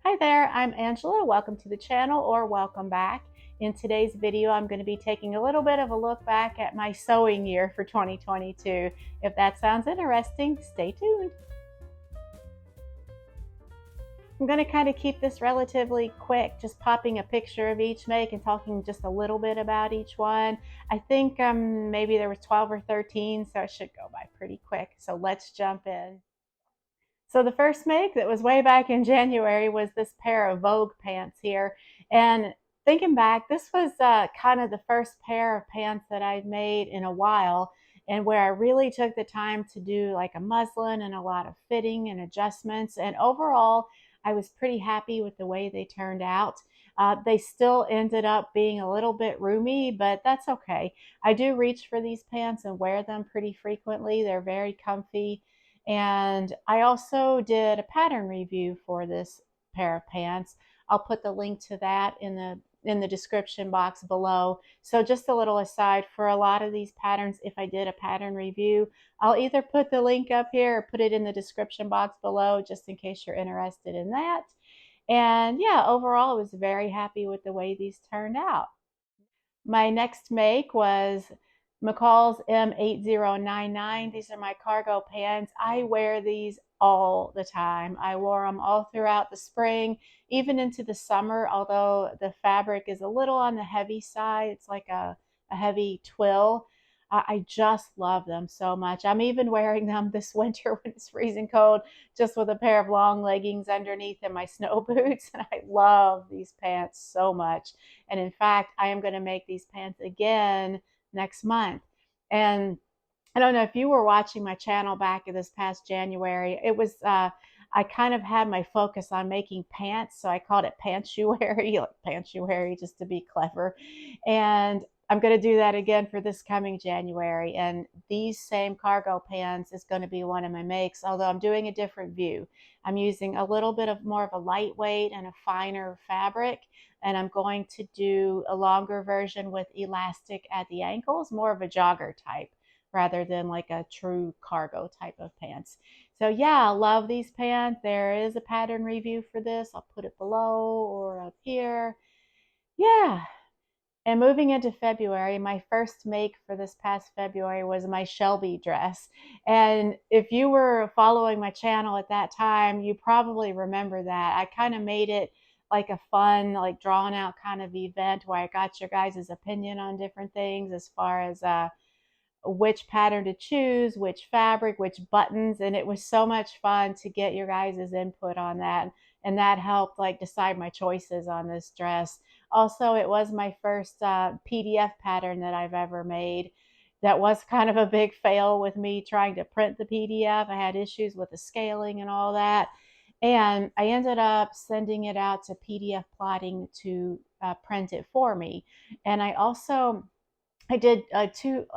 Hi there, I'm Angela. Welcome to the channel or welcome back. In today's video, I'm going to be taking a little bit of a look back at my sewing year for 2022. If that sounds interesting, stay tuned. I'm going to kind of keep this relatively quick, just popping a picture of each make and talking just a little bit about each one. I think maybe there was 12 or 13, so it should go by pretty quick. So let's jump in. So the first make that was way back in January was this pair of Vogue pants here. And thinking back, this was kind of the first pair of pants that I've made in a while, and where I really took the time to do like a muslin and a lot of fitting and adjustments. And overall, I was pretty happy with the way they turned out. They still ended up being a little bit roomy, but that's okay. I do reach for these pants and wear them pretty frequently. They're very comfy. And I also did a pattern review for this pair of pants. I'll put the link to that in the description box below. So just a little aside, for a lot of these patterns, if I did a pattern review, I'll either put the link up here or put it in the description box below just in case you're interested in that. And yeah, overall, I was very happy with the way these turned out. My next make was McCall's M8099. These are my cargo pants. I wear these all the time. I wore them all throughout the spring, even into the summer, although the fabric is a little on the heavy side. It's like a heavy twill. I just love them so much. I'm even wearing them this winter when it's freezing cold, just with a pair of long leggings underneath and my snow boots. And I love these pants so much. And in fact, I am going to make these pants again next month. And I don't know if you were watching my channel back in this past January. It was I kind of had my focus on making pants, so I called it pantsuary, like pantsuary, just to be clever. And I'm going to do that again for this coming January. And these same cargo pants is going to be one of my makes, although I'm doing a different view. I'm using a little bit of more of a lightweight and a finer fabric, and I'm going to do a longer version with elastic at the ankles, more of a jogger type rather than like a true cargo type of pants. So yeah, I love these pants. There is a pattern review for this. I'll put it below or up here. Yeah. And moving into February, my first make for this past February was my Shelby dress. And if you were following my channel at that time, you probably remember that. I kind of made it like a fun, like drawn out kind of event where I got your guys' opinion on different things as far as which pattern to choose, which fabric, which buttons, and it was so much fun to get your guys' input on that. And that helped like decide my choices on this dress. Also, it was my first PDF pattern that I've ever made. That was kind of a big fail with me trying to print the PDF. I had issues with the scaling and all that. And I ended up sending it out to PDF Plotting to print it for me. And I also I did I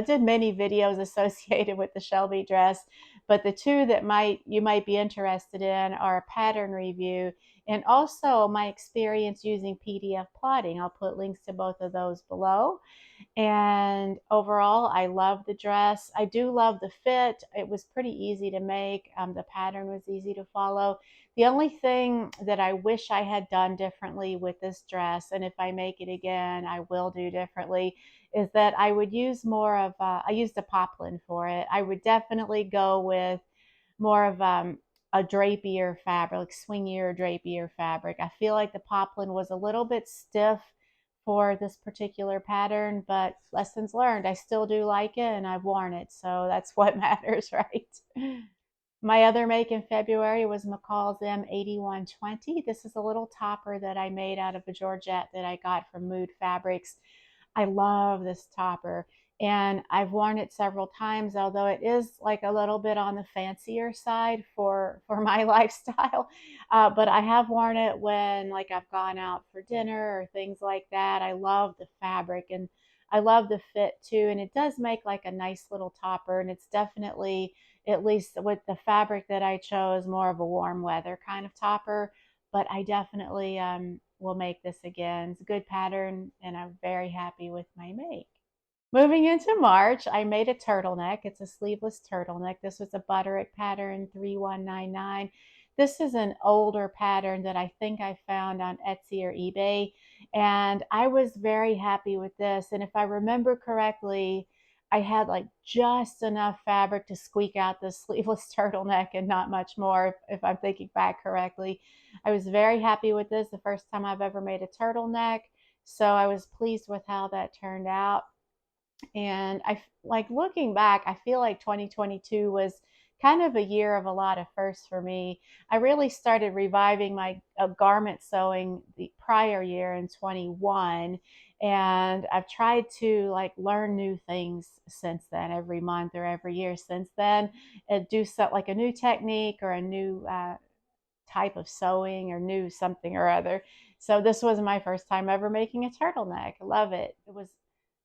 did many videos associated with the Shelby dress, but the two that you might be interested in are a pattern review and also my experience using PDF plotting. I'll put links to both of those below. And overall, I love the dress. I do love the fit. It was pretty easy to make. The pattern was easy to follow. The only thing that I wish I had done differently with this dress, and if I make it again, I will do differently, is that I would use more of, I used a poplin for it. I would definitely go with more of a drapier fabric, like swingier drapier fabric. I feel like the poplin was a little bit stiff for this particular pattern, but lessons learned. I still do like it and I've worn it, so that's what matters, right? My other make in February was McCall's M8120. This is a little topper that I made out of a georgette that I got from Mood Fabrics. I love this topper and I've worn it several times, although it is like a little bit on the fancier side for my lifestyle. But I have worn it when like I've gone out for dinner or things like that. I love the fabric and I love the fit too. And it does make like a nice little topper. And it's definitely, at least with the fabric that I chose, more of a warm weather kind of topper. But I definitely will make this again. It's a good pattern and I'm very happy with my make. Moving into March, I made a turtleneck. It's a sleeveless turtleneck. This was a Butterick pattern 3199. This is an older pattern that I think I found on Etsy or eBay, and I was very happy with this. And if I remember correctly, I had like just enough fabric to squeak out the sleeveless turtleneck and not much more, if I'm thinking back correctly. I was very happy with this, the first time I've ever made a turtleneck. So I was pleased with how that turned out. And I like looking back, I feel like 2022 was kind of a year of a lot of firsts for me. I really started reviving my garment sewing the prior year in 21, and I've tried to like learn new things since then, every month or every year since then, and do so, like a new technique or a new type of sewing or new something or other. So this was my first time ever making a turtleneck. I love it. It was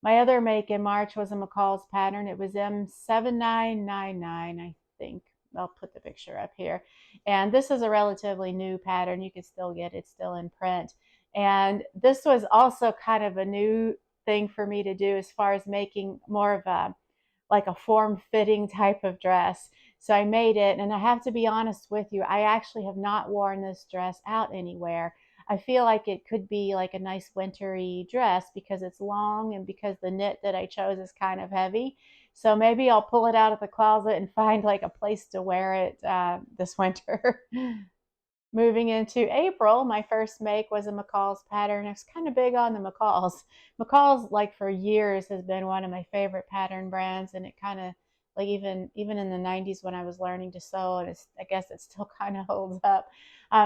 my other make in March was a McCall's pattern. It was M7999, I think. I'll put the picture up here. And this is a relatively new pattern. You can still get it, still in print. And this was also kind of a new thing for me to do as far as making more of a like a form fitting type of dress. So I made it, and I have to be honest with you, I actually have not worn this dress out anywhere. I feel like it could be like a nice wintry dress because it's long and because the knit that I chose is kind of heavy. So maybe I'll pull it out of the closet and find like a place to wear it this winter. Moving into April, my first make was a McCall's pattern. I was kind of big on the McCall's. McCall's, like for years, has been one of my favorite pattern brands, and it kind of like even in the 90s when I was learning to sew, and I guess it still kind of holds up.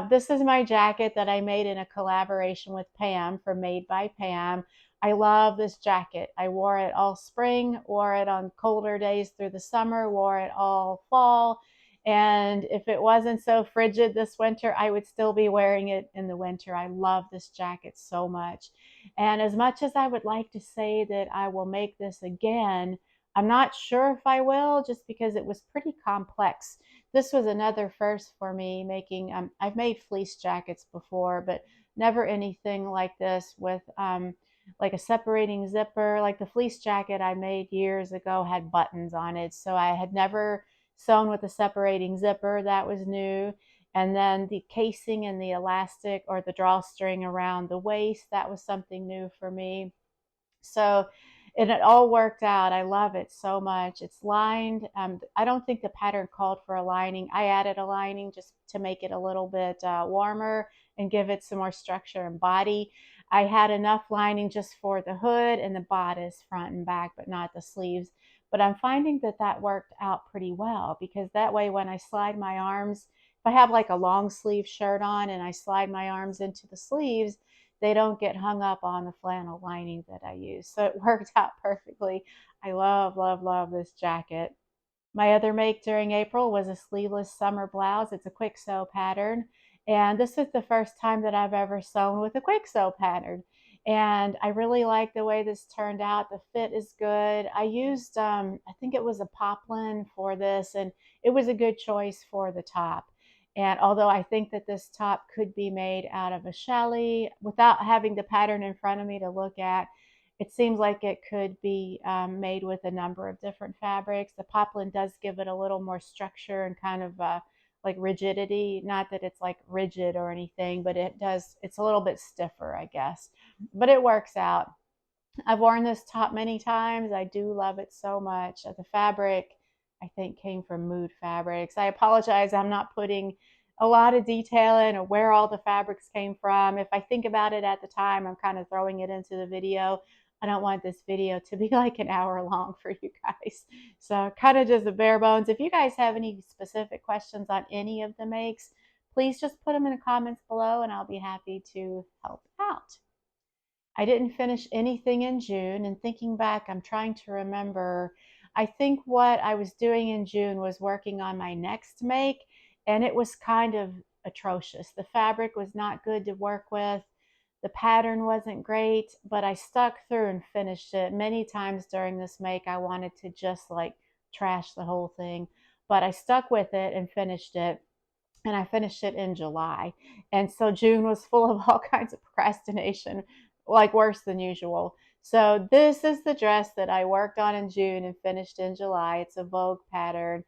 This is my jacket that I made in a collaboration with Pam for Made by Pam. I love this jacket. I wore it all spring, wore it on colder days through the summer, wore it all fall. And if it wasn't so frigid this winter, I would still be wearing it in the winter. I love this jacket so much. And as much as I would like to say that I will make this again, I'm not sure if I will, just because it was pretty complex. This was another first for me making, I've made fleece jackets before, but never anything like this with like a separating zipper. Like the fleece jacket I made years ago had buttons on it. So I had never sewn with a separating zipper. That was new. And then the casing and the elastic or the drawstring around the waist, that was something new for me. So it all worked out. I love it so much. It's lined. I don't think the pattern called for a lining. I added a lining just to make it a little bit warmer and give it some more structure and body. I had enough lining just for the hood and the bodice, front and back, but not the sleeves. But I'm finding that that worked out pretty well because that way when I slide my arms, if I have like a long sleeve shirt on and I slide my arms into the sleeves, they don't get hung up on the flannel lining that I use. So it worked out perfectly. I love, love, love this jacket. My other make during April was a sleeveless summer blouse. It's a quick sew pattern. And this is the first time that I've ever sewn with a quick sew pattern. And I really like the way this turned out. The fit is good. I used, I think it was a poplin for this, and it was a good choice for the top. And although I think that this top could be made out of a challis without having the pattern in front of me to look at, it seems like it could be made with a number of different fabrics. The poplin does give it a little more structure and kind of like rigidity. Not that it's like rigid or anything, but it's a little bit stiffer, I guess. But it works out. I've worn this top many times. I do love it so much. The fabric, I think, came from Mood Fabrics. I apologize. I'm not putting a lot of detail in or where all the fabrics came from. If I think about it at the time, I'm kind of throwing it into the video. I don't want this video to be like an hour long for you guys. So kind of just the bare bones. If you guys have any specific questions on any of the makes, please just put them in the comments below and I'll be happy to help out. I didn't finish anything in June, and thinking back, I'm trying to remember. I think what I was doing in June was working on my next make, and it was kind of atrocious. The fabric was not good to work with. The pattern wasn't great, but I stuck through and finished it. Many times during this make, I wanted to just like trash the whole thing, but I stuck with it and finished it, and I finished it in July. And so June was full of all kinds of procrastination, like worse than usual. So this is the dress that I worked on in June and finished in July. It's a Vogue pattern.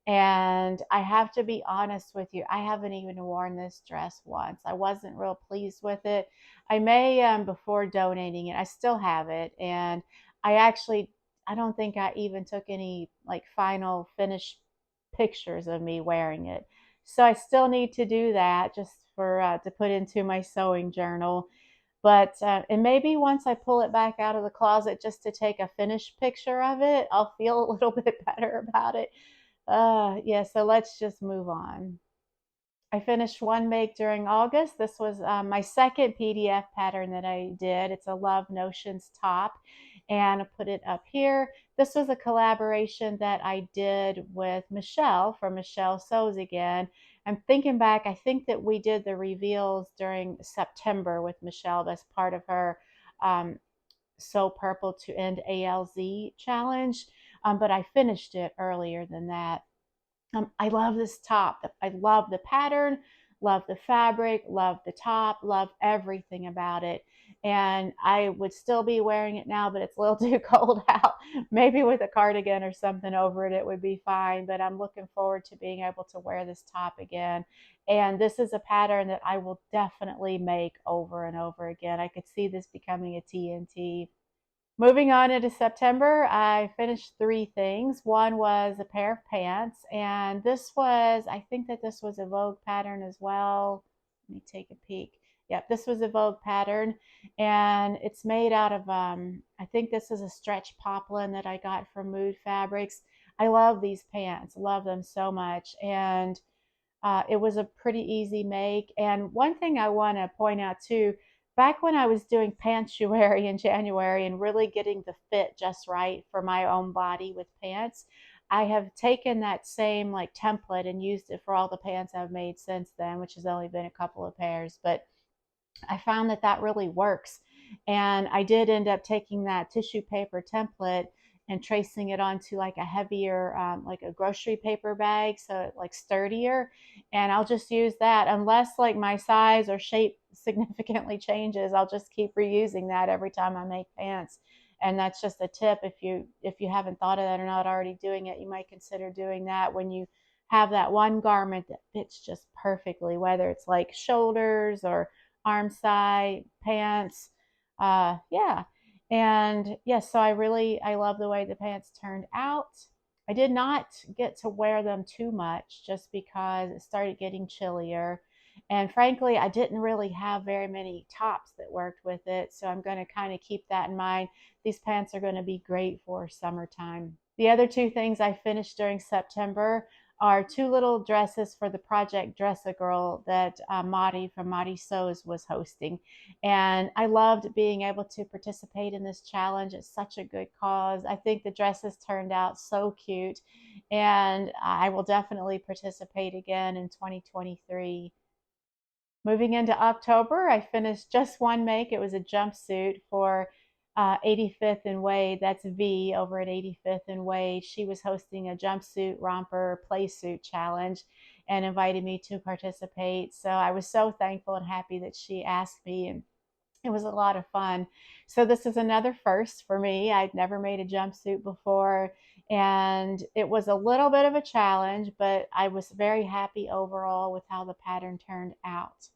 And I have to be honest with you, I haven't even worn this dress once. I wasn't real pleased with it. I may, before donating it, I still have it. And I actually, I don't think I even took any like final finished pictures of me wearing it. So I still need to do that just for to put into my sewing journal. But and maybe once I pull it back out of the closet just to take a finished picture of it, I'll feel a little bit better about it. Yeah, so let's just move on. I finished one make during August. This was my second PDF pattern that I did. It's a Love Notions top, and I put it up here. This was a collaboration that I did with Michelle from Michelle Sews Again. I'm thinking back, I think that we did the reveals during September with Michelle as part of her um, Sew Purple to End ALZ challenge, but I finished it earlier than that. I love this top. I love the pattern, love the fabric, love the top, love everything about it. And I would still be wearing it now, but it's a little too cold out. Maybe with a cardigan or something over it, it would be fine. But I'm looking forward to being able to wear this top again. And this is a pattern that I will definitely make over and over again. I could see this becoming a TNT. Moving on into September, I finished three things. One was a pair of pants, and this was, I think that this was a Vogue pattern as well. Let me take a peek. Yep, this was a Vogue pattern, and it's made out of, I think this is a stretch poplin that I got from Mood Fabrics. I love these pants, love them so much, and it was a pretty easy make. And one thing I want to point out too, back when I was doing pantsuary in January and really getting the fit just right for my own body with pants, I have taken that same like template and used it for all the pants I've made since then, which has only been a couple of pairs. But I found that that really works. And I did end up taking that tissue paper template and tracing it onto like a heavier, like a grocery paper bag, so it like sturdier. And I'll just use that unless like my size or shape significantly changes. I'll just keep reusing that every time I make pants. And that's just a tip. If you haven't thought of that or not already doing it, you might consider doing that when you have that one garment that fits just perfectly, whether it's like shoulders or arm side pants. Yeah. And yes, so I love the way the pants turned out. I did not get to wear them too much just because it started getting chillier. And frankly, I didn't really have very many tops that worked with it. So I'm going to kind of keep that in mind. These pants are going to be great for summertime. The other two things I finished during September are two little dresses for the Project Dress a Girl that Maddie from Maddie Sews was hosting. And I loved being able to participate in this challenge. It's such a good cause. I think the dresses turned out so cute, and I will definitely participate again in 2023. Moving into October, I finished just one make. It was a jumpsuit for 85th and Wade. That's V over at 85th and Wade. She was hosting a jumpsuit romper play suit challenge and invited me to participate. So I was so thankful and happy that she asked me, and it was a lot of fun. So this is another first for me. I'd never made a jumpsuit before, and it was a little bit of a challenge, but I was very happy overall with how the pattern turned out.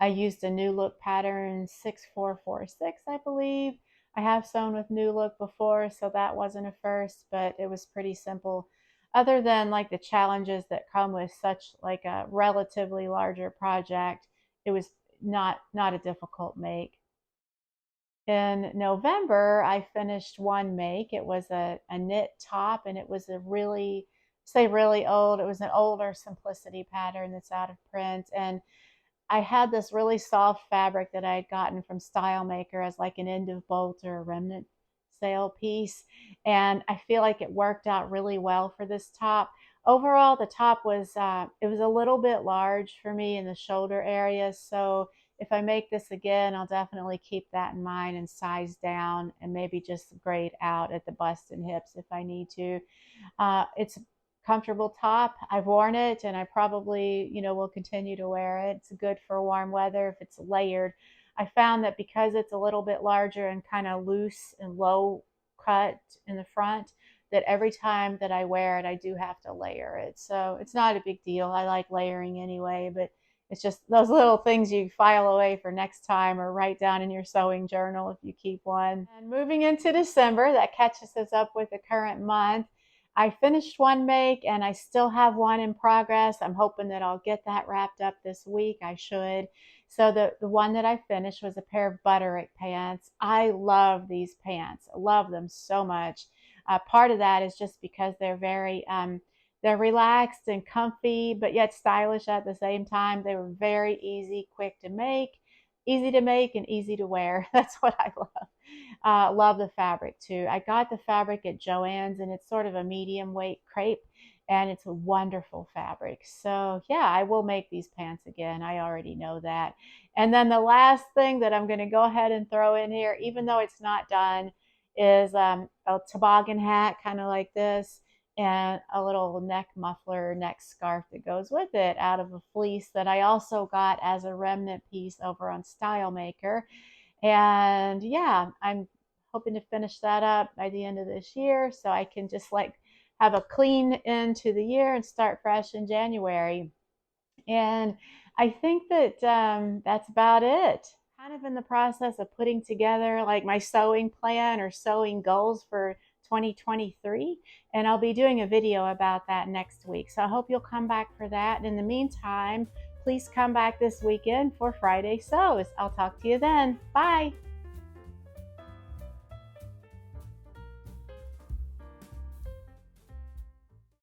I used a New Look pattern 6446, I believe. I have sewn with New Look before, so that wasn't a first, but it was pretty simple. Other than like the challenges that come with such like a relatively larger project, it was not a difficult make. In November, I finished one make. It was a knit top, and it was a really, say really old, it was an older Simplicity pattern that's out of print. And I had this really soft fabric that I had gotten from Style Maker as like an end of bolt or a remnant sale piece. And I feel like it worked out really well for this top. Overall, the top was, it was a little bit large for me in the shoulder area. So if I make this again, I'll definitely keep that in mind and size down and maybe just grade out at the bust and hips if I need to. It's a comfortable top. I've worn it and I probably, will continue to wear it. It's good for warm weather if it's layered. I found that because it's a little bit larger and kind of loose and low cut in the front, that every time that I wear it, I do have to layer it. So it's not a big deal. I like layering anyway, but it's just those little things you file away for next time or write down in your sewing journal if you keep one. And moving into December, that catches us up with the current month. I finished one make and I still have one in progress. I'm hoping that I'll get that wrapped up this week. I should. So the one that I finished was a pair of butterick pants. I love these pants. I love them so much. Part of that is just because they're relaxed and comfy, but yet stylish at the same time. They were very easy, quick to make, and easy to wear. That's what I love. Love the fabric too. I got the fabric at Joann's, and it's sort of a medium weight crepe, and it's a wonderful fabric. So yeah, I will make these pants again. I already know that. And then the last thing that I'm going to go ahead and throw in here, even though it's not done, is a toboggan hat, kind of like this, and a little neck muffler, neck scarf that goes with it out of a fleece that I also got as a remnant piece over on Style Maker. And yeah, I'm hoping to finish that up by the end of this year so I can just like have a clean end to the year and start fresh in January. And I think that that's about it. Kind of in the process of putting together like my sewing plan or sewing goals for 2023. And I'll be doing a video about that next week. So I hope you'll come back for that. And in the meantime, please come back this weekend for Friday Sews. I'll talk to you then. Bye.